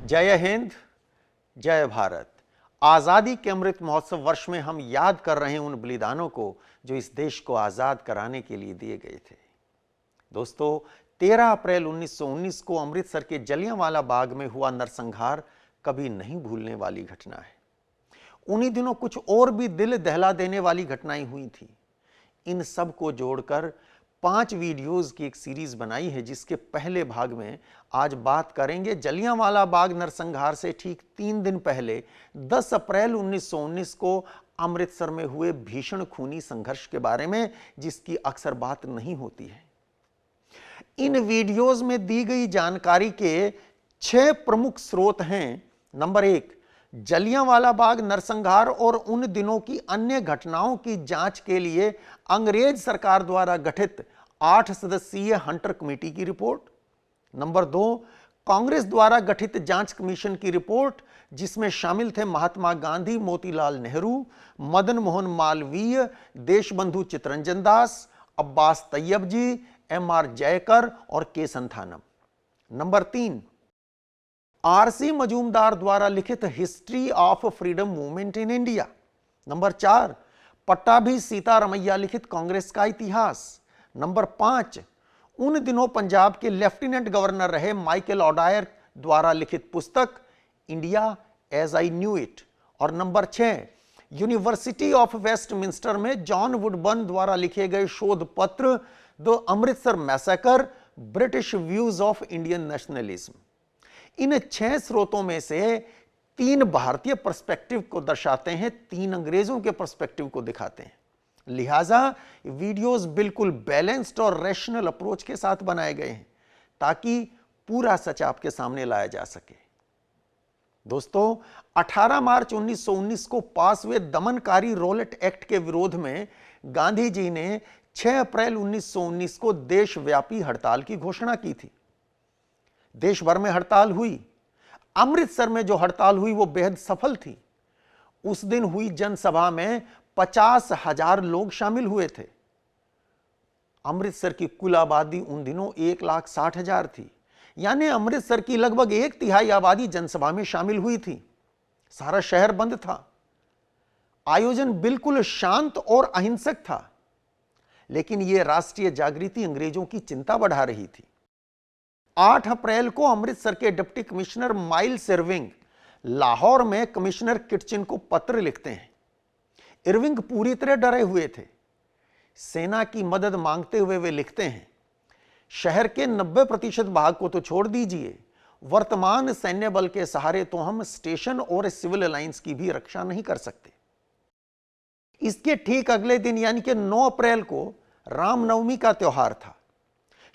जय हिंद, जय भारत। आजादी के अमृत महोत्सव वर्ष में हम याद कर रहे हैं उन बलिदानों को जो इस देश को आजाद कराने के लिए दिए गए थे। दोस्तों, 13 अप्रैल 1919 को अमृतसर के जलियांवाला बाग में हुआ नरसंहार कभी नहीं भूलने वाली घटना है। उन्हीं दिनों कुछ और भी दिल दहला देने वाली घटनाएं हुई थी। इन सब को जोड़कर 5 वीडियोस की एक सीरीज बनाई है, जिसके पहले भाग में आज बात करेंगे जलियांवाला बाग नरसंहार से ठीक 3 दिन पहले 10 अप्रैल 1919 को अमृतसर में हुए भीषण खूनी संघर्ष के बारे में, जिसकी अक्सर बात नहीं होती है। इन वीडियोस में दी गई जानकारी के 6 प्रमुख स्रोत हैं। नंबर 1, जलियांवाला बाग नरसंहार और उन दिनों की अन्य घटनाओं की जांच के लिए अंग्रेज सरकार द्वारा गठित 8 सदस्यीय हंटर कमेटी की रिपोर्ट। नंबर 2, कांग्रेस द्वारा गठित जांच कमीशन की रिपोर्ट, जिसमें शामिल थे महात्मा गांधी, मोतीलाल नेहरू, मदन मोहन मालवीय, देशबंधु चित्तरंजन दास, अब्बास तैयब जी, एम.आर. जयकर और K Santhanam. Number 3, RC. Majumdar द्वारा लिखित history of freedom movement in India. Number 4, Pattabhi Sitaramayya लिखित कांग्रेस का इतिहास। नंबर 5, उन दिनों पंजाब के लेफ्टिनेंट गवर्नर रहे माइकल ओडायर द्वारा लिखित पुस्तक India as I knew it. और नंबर 6, यूनिवर्सिटी ऑफ वेस्टमिंस्टर में जॉन वुडबर्न द्वारा लिखे गए शोध पत्र the Amritsar massacre, British views of Indian nationalism. इन 6 स्रोतों में से 3 भारतीय पर्सपेक्टिव को दर्शाते हैं, 3 अंग्रेजों के पर्सपेक्टिव को दिखाते हैं। लिहाजा वीडियोस बिल्कुल बैलेंस्ड और रैशनल अप्रोच के साथ बनाए गए हैं, ताकि पूरा सच आपके सामने लाया जा सके। दोस्तों, 18 मार्च 1919 को पास हुए दमनकारी रोलेट एक्ट के विरोध में गांधी जी ने 6 अप्रैल 1919 को देशव्यापी हड़ताल की घोषणा की थी। देश भर में हड़ताल हुई। अमृतसर में जो हड़ताल हुई वो बेहद सफल थी। उस दिन हुई जनसभा में 50,000 लोग शामिल हुए थे। अमृतसर की कुल आबादी उन दिनों 1,60,000 थी, यानी अमृतसर की लगभग 1/3 आबादी जनसभा में शामिल हुई थी। सारा शहर बंद था। आयोजन बिल्कुल शांत और अहिंसक था, लेकिन यह राष्ट्रीय जागृति अंग्रेजों की चिंता बढ़ा रही थी। 8 अप्रैल को अमृतसर के deputy commissioner miles Irving Lahore में कमिश्नर किटचिन को पत्र लिखते हैं। इरविंग पूरी तरह डरे हुए थे। सेना की मदद मांगते हुए वे लिखते हैं, शहर के 90% भाग को तो छोड़ दीजिए, वर्तमान सैन्य बल के सहारे तो हम स्टेशन और सिविल लाइंस की भी रक्षा नहीं कर सकते। इसके ठीक अगले दिन यानी कि 9 अप्रैल को रामनवमी का त्योहार था।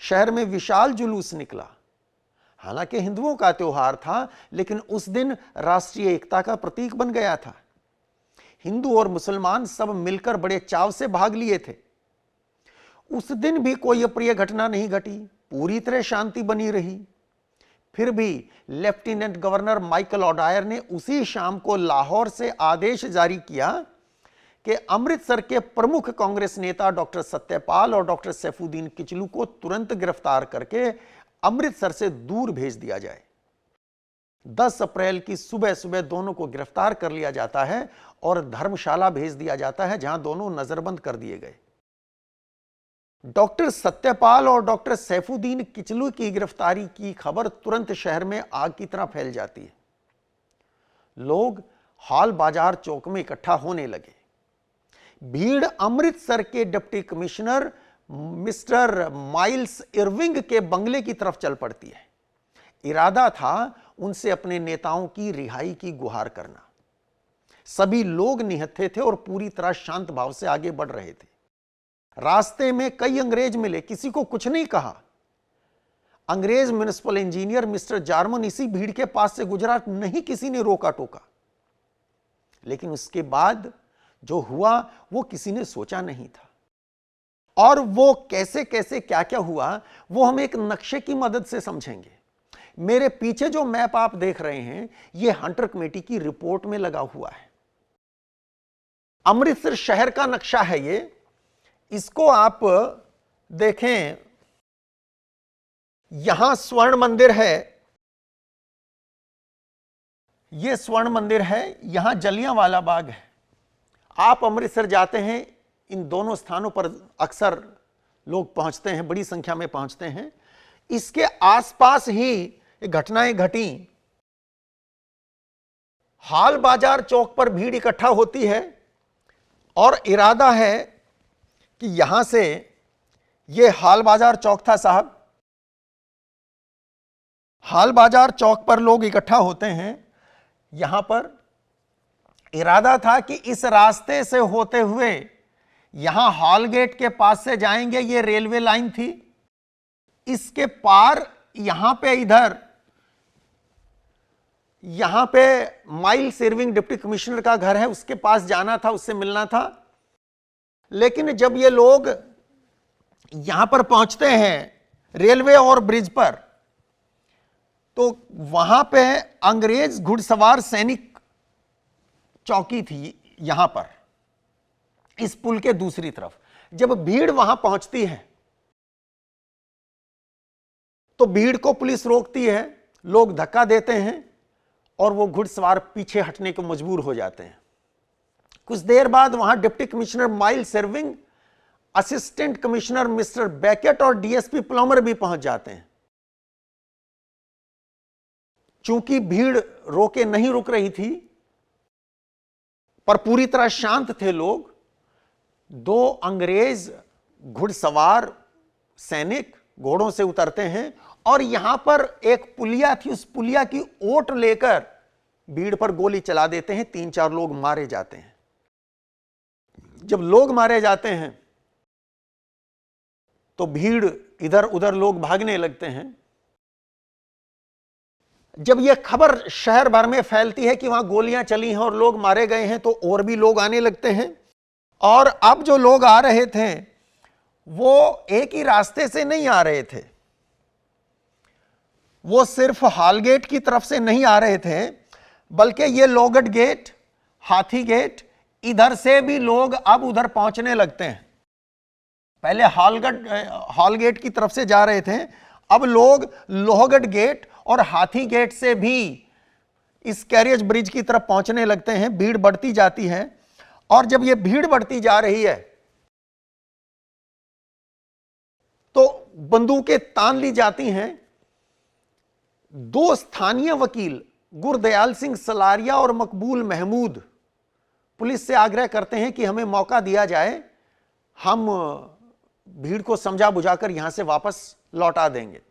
शहर में विशाल जुलूस निकला। हालांकि हिंदुओं का त्योहार था, लेकिन उस दिन राष्ट्रीय एकता का प्रतीक बन गया था। हिंदू और मुसलमान सब मिलकर बड़े चाव से भाग लिए थे। उस दिन भी कोई अप्रिय घटना नहीं घटी, पूरी तरह शांति बनी रही। फिर भी लेफ्टिनेंट गवर्नर माइकल ओडायर ने उसी शाम को लाहौर से आदेश जारी किया कि अमृतसर के प्रमुख कांग्रेस नेता डॉक्टर सत्यपाल और डॉक्टर सैफुद्दीन किचलू को तुरंत गिरफ्तार करके अमृतसर से दूर भेज दिया जाए। 10 अप्रैल की सुबह सुबह दोनों को गिरफ्तार कर लिया जाता है और धर्मशाला भेज दिया जाता है, जहां दोनों नजरबंद कर दिए गए। डॉक्टर सत्यपाल और डॉक्टर सैफुद्दीन किचलू की गिरफ्तारी की खबर तुरंत शहर में आग की तरह फैल जाती है। लोग हॉल बाजार चौक में इकट्ठा होने लगे। भीड़ अमृतसर के deputy commissioner mister miles Irving के बंगले की तरफ चल पड़ती है। इरादा था उनसे अपने नेताओं की रिहाई की गुहार करना। सभी लोग निहत्थे थे और पूरी तरह शांत भाव से आगे बढ़ रहे थे। रास्ते में कई अंग्रेज मिले, किसी को कुछ नहीं कहा। अंग्रेज म्युनिसिपल इंजीनियर मिस्टर जार्मन इसी भीड़ के पास से गुजरा, नहीं किसी ने रोका टोका। लेकिन उसके बाद जो हुआ वो किसी ने सोचा नहीं था। और वो कैसे कैसे क्या क्या हुआ वो हम एक नक्शे की मदद से समझेंगे। मेरे पीछे जो मैप आप देख रहे हैं, ये हंटर कमेटी की रिपोर्ट में लगा हुआ है। अमृतसर शहर का नक्शा है ये। इसको आप देखें, यहां स्वर्ण मंदिर है, ये स्वर्ण मंदिर है, यहां जलियांवाला बाग है। आप अमृतसर जाते हैं, इन दोनों स्थानों पर अक्सर लोग पहुंचते हैं, बड़ी संख्या में पहुंचते हैं। इसके आसपास ही घटनाएं घटी। हाल बाजार चौक पर भीड़ इकट्ठा होती है और इरादा है कि यहां से, यह हाल बाजार चौक था साहब, हाल बाजार चौक पर लोग इकट्ठा होते हैं। यहां पर इरादा था कि इस रास्ते से होते हुए यहां हॉल गेट के पास से जाएंगे, यह रेलवे लाइन थी। इसके पार यहां पे, इधर यहां पे माइल्स इरविंग डिप्टी कमिश्नर का घर है, उसके पास जाना था, उससे मिलना था। लेकिन जब ये लोग यहां पर पहुंचते हैं रेलवे और ब्रिज पर, तो वहां पे अंग्रेज घुड़सवार सैनिक चौकी थी यहां पर, इस पुल के दूसरी तरफ। जब भीड़ वहां पहुंचती है तो भीड़ को पुलिस रोकती है, लोग धक्का देते हैं और वो घुड़सवार पीछे हटने को मजबूर हो जाते हैं। कुछ देर बाद वहां deputy commissioner miles Irving, assistant commissioner mister baked और डीएसपी प्लमर भी पहुंच जाते हैं। चूंकि भीड़ रोके नहीं रुक रही थी, पर पूरी तरह शांत थे लोग, दो अंग्रेज घुड़सवार सैनिक घोड़ों से उतरते हैं और यहां पर एक पुलिया थी, उस पुलिया की ओट लेकर भीड़ पर गोली चला देते हैं। 3-4 लोग मारे जाते हैं। जब लोग मारे जाते हैं तो भीड़ इधर उधर लोग भागने लगते हैं। जब यह खबर शहर भर में फैलती है कि वहां गोलियां चली हैं और लोग मारे गए हैं, तो और भी लोग आने लगते हैं। और अब जो लोग आ रहे थे वो एक ही रास्ते से नहीं आ रहे थे, वो सिर्फ हाल गेट की तरफ से नहीं आ रहे थे, बल्कि ये लोगट गेट, हाथी गेट, इधर से भी लोग अब उधर पहुंचने लगते हैं। पहले हाल गेट की तरफ से जा रहे थे, अब लोग लोहगढ़ गेट और हाथी गेट से भी इस कैरियज ब्रिज की तरफ पहुंचने लगते हैं। भीड़ बढ़ती जाती है और जब यह भीड़ बढ़ती जा रही है तो बंदूकें तान ली जाती हैं। दो स्थानीय वकील गुरदयाल सिंह सलारिया और मकबूल महमूद पुलिस से आग्रह करते हैं कि हमें मौका दिया जाए, हम भीड़ को समझा बुझाकर यहां से वापस लौटा देंगे।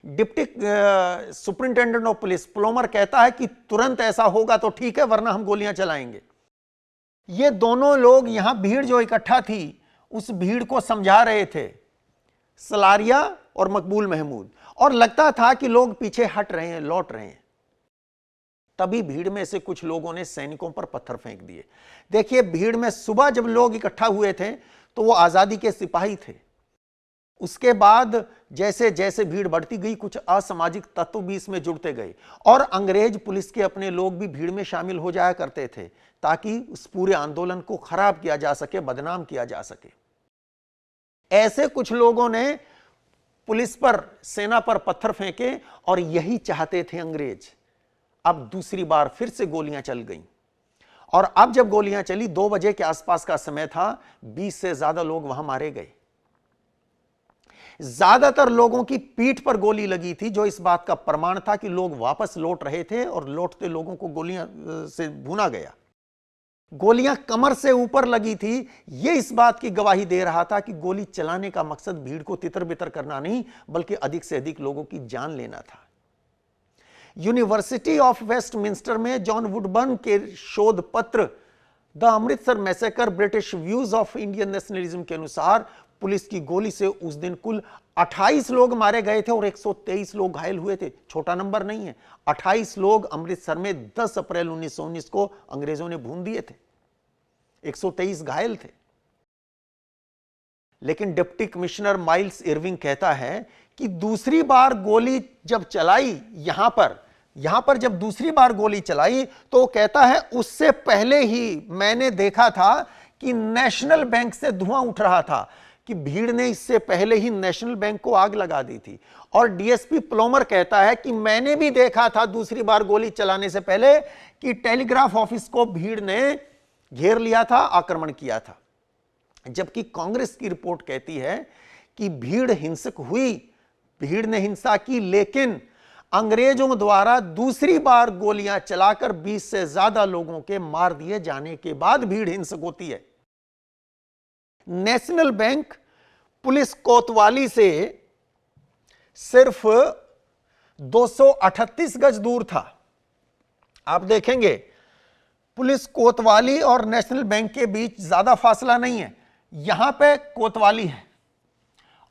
डिप्टी सुपरिंटेंडेंट ऑफ पुलिस प्लोमर कहता है कि तुरंत ऐसा होगा तो ठीक है, वरना हम गोलियां चलाएंगे। ये दोनों लोग यहां भीड़ जो इकट्ठा थी उस भीड़ को समझा रहे थे, सलारिया और मकबूल महमूद, और लगता था कि लोग पीछे हट रहे हैं, लौट रहे हैं। तभी भीड़ में से कुछ लोगों ने सैनिकों पर पत्थर फेंक दिए। देखिए, भीड़ में सुबह जब लोग इकट्ठा हुए थे तो वो आजादी के सिपाही थे। उसके बाद जैसे जैसे भीड़ बढ़ती गई, कुछ असामाजिक तत्व भी इसमें जुड़ते गए और अंग्रेज पुलिस के अपने लोग भी भीड़ में शामिल हो जाया करते थे, ताकि उस पूरे आंदोलन को खराब किया जा सके, बदनाम किया जा सके। ऐसे कुछ लोगों ने पुलिस पर, सेना पर पत्थर फेंके और यही चाहते थे अंग्रेज। अब दूसरी बार फिर से गोलियां चल गईं और अब जब गोलियां चली, 2 बजे के आसपास का समय था, 20 से ज्यादा लोग वहां मारे गए। ज्यादातर लोगों की पीठ पर गोली लगी थी, जो इस बात का प्रमाण था कि लोग वापस लौट रहे थे और लौटते लोगों को गोलियां से भुना गया। गोलियां कमर से ऊपर लगी थी, यह इस बात की गवाही दे रहा था कि गोली चलाने का मकसद भीड़ को तितर बितर करना नहीं, बल्कि अधिक से अधिक लोगों की जान लेना था। यूनिवर्सिटी ऑफ वेस्टमिंस्टर में जॉन वुडबर्न के शोध पत्र the Amritsar massacre British views of Indian nationalism के अनुसार पुलिस की गोली से उस दिन कुल 28 लोग मारे गए थे और 123 लोग घायल हुए थे। छोटा नंबर नहीं है। 28 लोग अमृतसर में 10 अप्रैल 1919 को अंग्रेजों ने भून दिए थे, 123 घायल थे। लेकिन डिप्टी कमिश्नर माइल्स इरविंग कहता है कि दूसरी बार गोली जब चलाई यहां पर जब दूसरी बार गोली चलाई, तो कहता है उससे पहले ही मैंने देखा था कि नेशनल बैंक से धुआं उठ रहा था, कि भीड़ ने इससे पहले ही नेशनल बैंक को आग लगा दी थी। और डीएसपी प्लोमर कहता है कि मैंने भी देखा था दूसरी बार गोली चलाने से पहले कि टेलीग्राफ ऑफिस को भीड़ ने घेर लिया था, आक्रमण किया था। जबकि कांग्रेस की रिपोर्ट कहती है कि भीड़ हिंसक हुई, भीड़ ने हिंसा की, लेकिन अंग्रेजों द्वारा दूसरी बार गोलियां चलाकर 20 से ज्यादा लोगों के मार दिए जाने के बाद भीड़ हिंसक होती है। नेशनल बैंक पुलिस कोतवाली से सिर्फ 238 गज दूर था। आप देखेंगे पुलिस कोतवाली और नेशनल बैंक के बीच ज्यादा फासला नहीं है। यहां पे कोतवाली है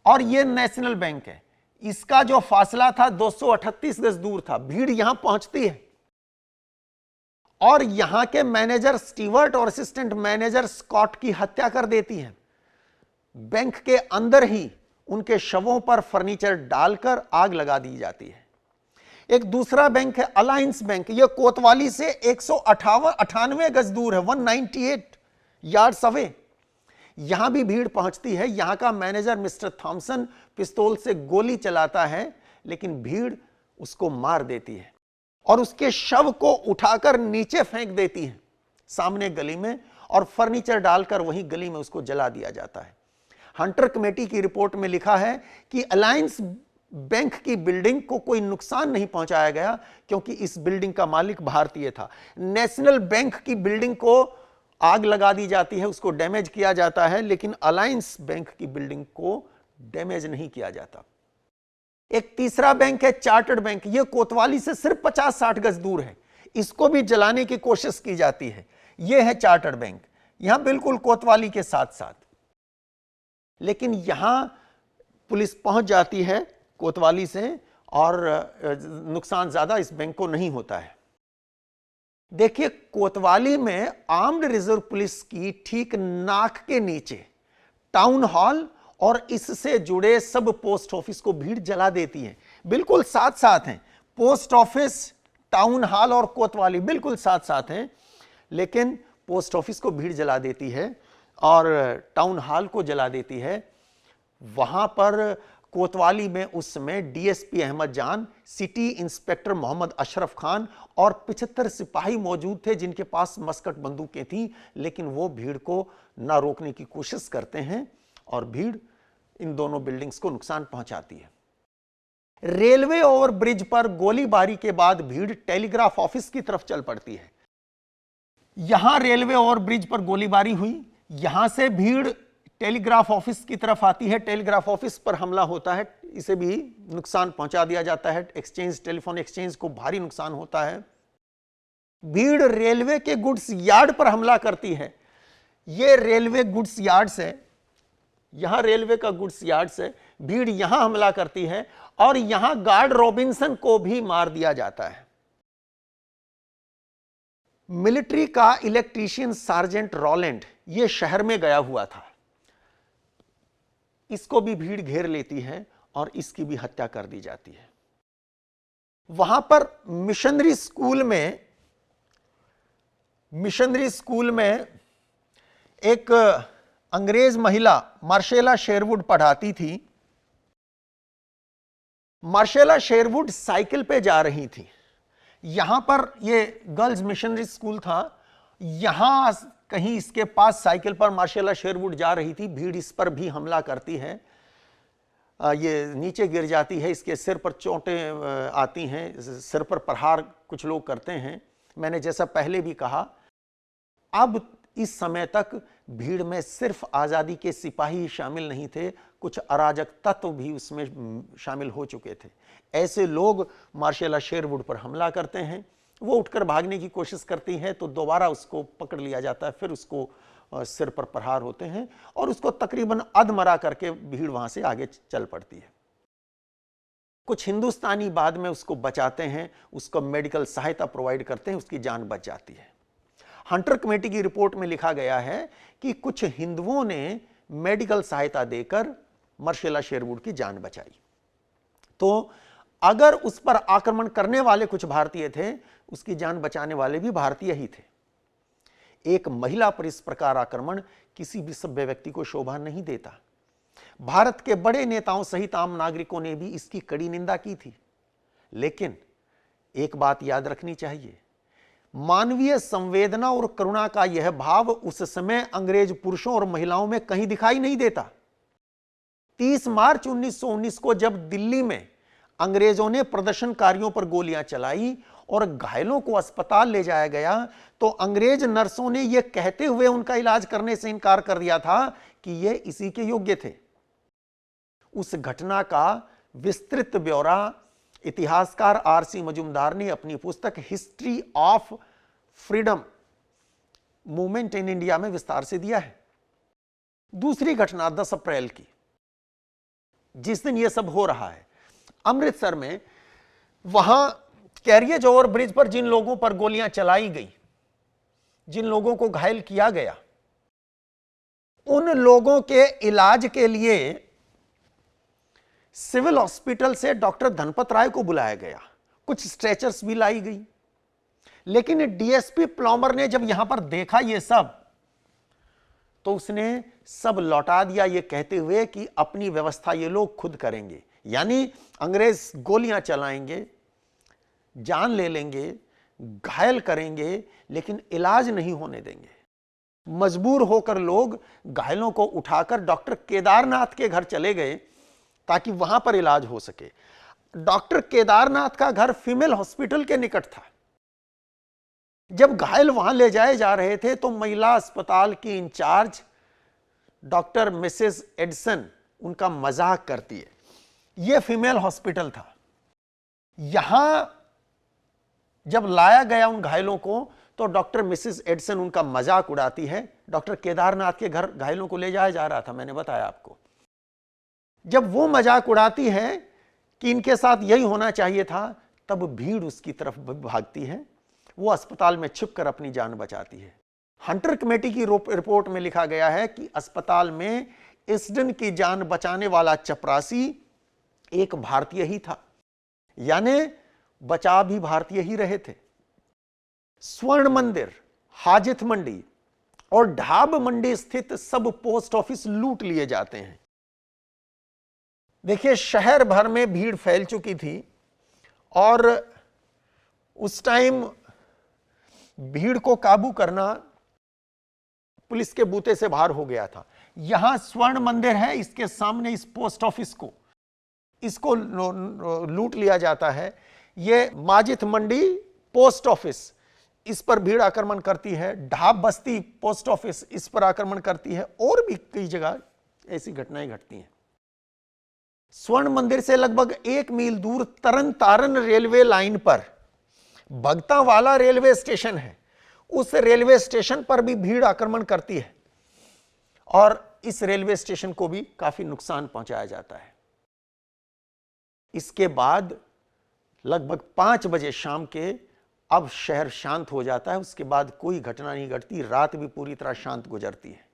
और यह नेशनल बैंक है, इसका जो फासला था 238 गज दूर था। भीड़ यहां पहुंचती है और यहां के मैनेजर स्टीवर्ट और असिस्टेंट मैनेजर स्कॉट की हत्या कर देती है। बैंक के अंदर ही उनके शवों पर फर्नीचर डालकर आग लगा दी जाती है। एक दूसरा बैंक है अलायंस बैंक, यह कोतवाली से 198 गज दूर है, 198 यार्ड्स अवे। यहां भी भीड़ पहुंचती है। यहां का मैनेजर मिस्टर थॉमसन पिस्तौल से गोली चलाता है, लेकिन भीड़ उसको मार देती है और उसके शव को उठाकर नीचे फेंक देती है सामने गली में, और फर्नीचर डालकर वहीं गली में उसको जला दिया जाता है। हंटर कमेटी की रिपोर्ट में लिखा है कि अलायंस बैंक की बिल्डिंग को कोई नुकसान नहीं पहुंचाया गया क्योंकि इस बिल्डिंग का मालिक भारतीय था। नेशनल बैंक की बिल्डिंग को आग लगा दी जाती है, उसको डैमेज किया जाता है, लेकिन अलायंस बैंक की बिल्डिंग को डैमेज नहीं किया जाता। एक तीसरा बैंक है चार्टर्ड बैंक, यह कोतवाली से सिर्फ 50-60 गज दूर है, इसको भी जलाने की कोशिश की जाती है। यह है चार्टर्ड बैंक, यहां बिल्कुल कोतवाली के साथ साथ, लेकिन यहां पुलिस पहुंच जाती है कोतवाली से और नुकसान ज्यादा इस बैंक को नहीं होता है। देखिए कोतवाली में आर्म्ड रिजर्व पुलिस की ठीक नाक के नीचे टाउन हॉल और इससे जुड़े सब पोस्ट ऑफिस को भीड़ जला देती है। बिल्कुल साथ साथ हैं, पोस्ट ऑफिस, टाउन हॉल और कोतवाली बिल्कुल साथ साथ हैं, लेकिन पोस्ट ऑफिस को भीड़ जला देती है और टाउन हॉल को जला देती है। वहां पर कोतवाली में उस समय डीएसपी अहमद जान, सिटी इंस्पेक्टर मोहम्मद अशरफ खान और 75 सिपाही मौजूद थे जिनके पास मस्कट बंदूकें थीं, लेकिन वो भीड़ को ना रोकने की कोशिश करते हैं और भीड़ इन दोनों बिल्डिंग्स को नुकसान पहुंचाती है। रेलवे ओवर ब्रिज पर गोलीबारी के बाद भीड़ टेलीग्राफ ऑफिस की तरफ चल पड़ती है। यहां रेलवे ओवर ब्रिज पर गोलीबारी हुई, यहां से भीड़ टेलीग्राफ ऑफिस की तरफ आती है, टेलीग्राफ ऑफिस पर हमला होता है, इसे भी नुकसान पहुंचा दिया जाता है। एक्सचेंज, टेलीफोन एक्सचेंज को भारी नुकसान होता है। भीड़ रेलवे के गुड्स यार्ड पर हमला करती है। यह रेलवे गुड्स यार्ड्स है, यहां रेलवे का गुड्स यार्ड्स है। भीड़ यहां हमला करती है और यहां गार्ड रॉबिन्सन को भी मार दिया जाता है। मिलिट्री का इलेक्ट्रीशियन सार्जेंट रॉलैंड यह शहर में गया हुआ था, इसको भी भीड़ घेर लेती है और इसकी भी हत्या कर दी जाती है। वहां पर मिशनरी स्कूल में एक अंग्रेज महिला मार्शेला शेरवुड पढ़ाती थी। मार्शेला शेरवुड साइकिल पे जा रही थी। यहां पर यह गर्ल्स मिशनरी स्कूल था, यहां कहीं इसके पास साइकिल पर मार्शेला शेरवुड जा रही थी। भीड़ इस पर भी हमला करती है, ये नीचे गिर जाती है, इसके सिर पर चोटें आती हैं, सिर पर प्रहार कुछ लोग करते हैं। मैंने जैसा पहले भी कहा, अब इस समय तक भीड़ में सिर्फ आज़ादी के सिपाही ही शामिल नहीं थे, कुछ अराजक तत्व भी उसमें शामिल हो चुके थे। ऐसे लोग मार्शेला शेरवुड पर हमला करते हैं, वो उठकर भागने की कोशिश करती है तो दोबारा उसको पकड़ लिया जाता है, फिर उसको सिर पर प्रहार होते हैं और उसको तकरीबन अधमरा करके भीड़ वहां से आगे चल पड़ती है। कुछ हिंदुस्तानी बाद में उसको बचाते हैं, उसको मेडिकल सहायता प्रोवाइड करते हैं, उसकी जान बच जाती है। हंटर कमेटी की रिपोर्ट में लिखा गया है कि कुछ हिंदुओं ने मेडिकल सहायता देकर मार्शेला शेरवुड की जान बचाई। तो अगर उस पर आक्रमण करने वाले कुछ भारतीय थे, उसकी जान बचाने वाले भी भारतीय ही थे। एक महिला पर इस प्रकार आक्रमण किसी भी सभ्य व्यक्ति को शोभा नहीं देता। भारत के बड़े नेताओं सहित आम नागरिकों ने भी इसकी कड़ी निंदा की थी। लेकिन एक बात याद रखनी चाहिए, मानवीय संवेदना और करुणा का यह भाव उस समय अंग्रेज पुरुषों और महिलाओं में कहीं दिखाई नहीं देता। 30 मार्च 1919 को जब दिल्ली में अंग्रेजों ने प्रदर्शनकारियों पर गोलियां चलाई और घायलों को अस्पताल ले जाया गया, तो अंग्रेज नर्सों ने यह कहते हुए उनका इलाज करने से इनकार कर दिया था कि यह इसी के योग्य थे। उस घटना का विस्तृत ब्यौरा इतिहासकार आर.सी. मजूमदार ने अपनी पुस्तक history of freedom movement in India में विस्तार से दिया है। दूसरी घटना 10 अप्रैल की, जिस दिन यह सब हो रहा है, अमृतसर में वहां कैरियज ओवर ब्रिज पर जिन लोगों पर गोलियां चलाई गई, जिन लोगों को घायल किया गया, उन लोगों के इलाज के लिए सिविल हॉस्पिटल से डॉक्टर धनपत राय को बुलाया गया, कुछ स्ट्रेचर्स भी लाई गई। लेकिन डीएसपी प्लॉमर ने जब यहां पर देखा ये सब, तो उसने सब लौटा दिया, ये कहते हुए कि अपनी व्यवस्था ये लोग खुद करेंगे। यानी अंग्रेज गोलियां चलाएंगे, जान ले लेंगे, घायल करेंगे, लेकिन इलाज नहीं होने देंगे। मजबूर होकर लोग घायलों को उठाकर डॉक्टर केदारनाथ के घर चले गए ताकि वहां पर इलाज हो सके। डॉक्टर केदारनाथ का घर फीमेल हॉस्पिटल के निकट था। जब घायल वहां ले जाए जा रहे थे तो महिला अस्पताल की इंचार्ज डॉक्टर मिसेस एडसन उनका मजाक करती है। यह फीमेल हॉस्पिटल था। यहां जब लाया गया उन घायलों को, तो डॉक्टर मिसेस एडसन उनका मजाक उड़ाती है। डॉक्टर केदारनाथ के घर घायलों को ले जाया जा रहा था, मैंने बताया आपको। जब वो मजाक उड़ाती है कि इनके साथ यही होना चाहिए था, तब भीड़ उसकी तरफ भागती है। वो अस्पताल में छिपकर अपनी जान बचाती है। हंटर कमेटी की रिपोर्ट में लिखा गया है कि अस्पताल में इसडन की जान बचाने वाला चपरासी एक भारतीय ही था, यानी बचा भी भारतीय ही रहे थे। स्वर्ण मंदिर, हाजित मंडी और ढाब मंडी स्थित सब पोस्ट ऑफिस लूट लिए जाते हैं। देखिए, शहर भर में भीड़ फैल चुकी थी और उस टाइम भीड़ को काबू करना पुलिस के बूते से बाहर हो गया था। यहां स्वर्ण मंदिर है, इसके सामने इस पोस्ट ऑफिस को इसको लूट लिया जाता है। यह माजिद मंडी पोस्ट ऑफिस, इस पर भीड़ आक्रमण करती है। ढाब बस्ती पोस्ट ऑफिस, इस पर आक्रमण करती है। और भी कई जगह ऐसी घटनाएं घटती हैं। स्वर्ण मंदिर से लगभग 1 मील दूर तरन तारण रेलवे लाइन पर भगतावाला रेलवे स्टेशन है। उस रेलवे स्टेशन पर भी भीड़ आक्रमण करती है और इस रेलवे स्टेशन को भी काफी नुकसान पहुंचाया जाता है। इसके बाद लगभग 5 बजे शाम के अब शहर शांत हो जाता है। उसके बाद कोई घटना नहीं घटती, रात भी पूरी तरह शांत गुजरती है।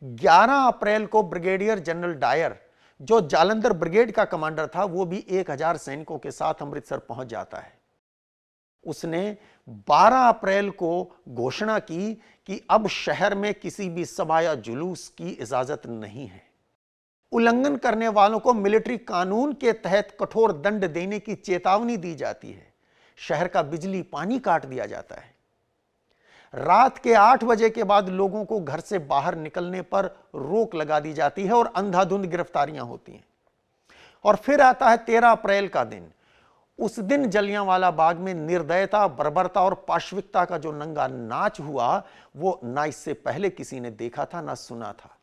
11 अप्रैल को ब्रिगेडियर जनरल डायर, जो जालंधर ब्रिगेड का कमांडर था, वो भी 1000 सैनिकों के साथ अमृतसर पहुंच जाता है। उसने 12 अप्रैल को घोषणा की कि अब शहर में किसी भी सभा या जुलूस की इजाजत नहीं है। उल्लंघन करने वालों को मिलिट्री कानून के तहत कठोर दंड देने की चेतावनी दी जाती है। शहर का बिजली पानी काट दिया जाता है। रात के 8 बजे के बाद लोगों को घर से बाहर निकलने पर रोक लगा दी जाती है और अंधाधुंध गिरफ्तारियां होती हैं। और फिर आता है 13 अप्रैल का दिन। उस दिन जलियांवाला बाग में निर्दयता, बर्बरता और पाशविकता का जो नंगा नाच हुआ, वो ना इससे पहले किसी ने देखा था ना सुना था।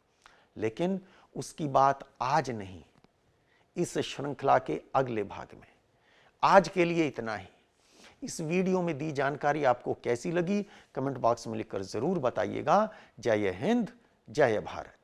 लेकिन उसकी बात आज नहीं, इस श्रृंखला के अगले भाग में। आज के लिए इतना ही। इस वीडियो में दी जानकारी आपको कैसी लगी, कमेंट बॉक्स में लिखकर जरूर बताइएगा। जय हिंद, जय भारत।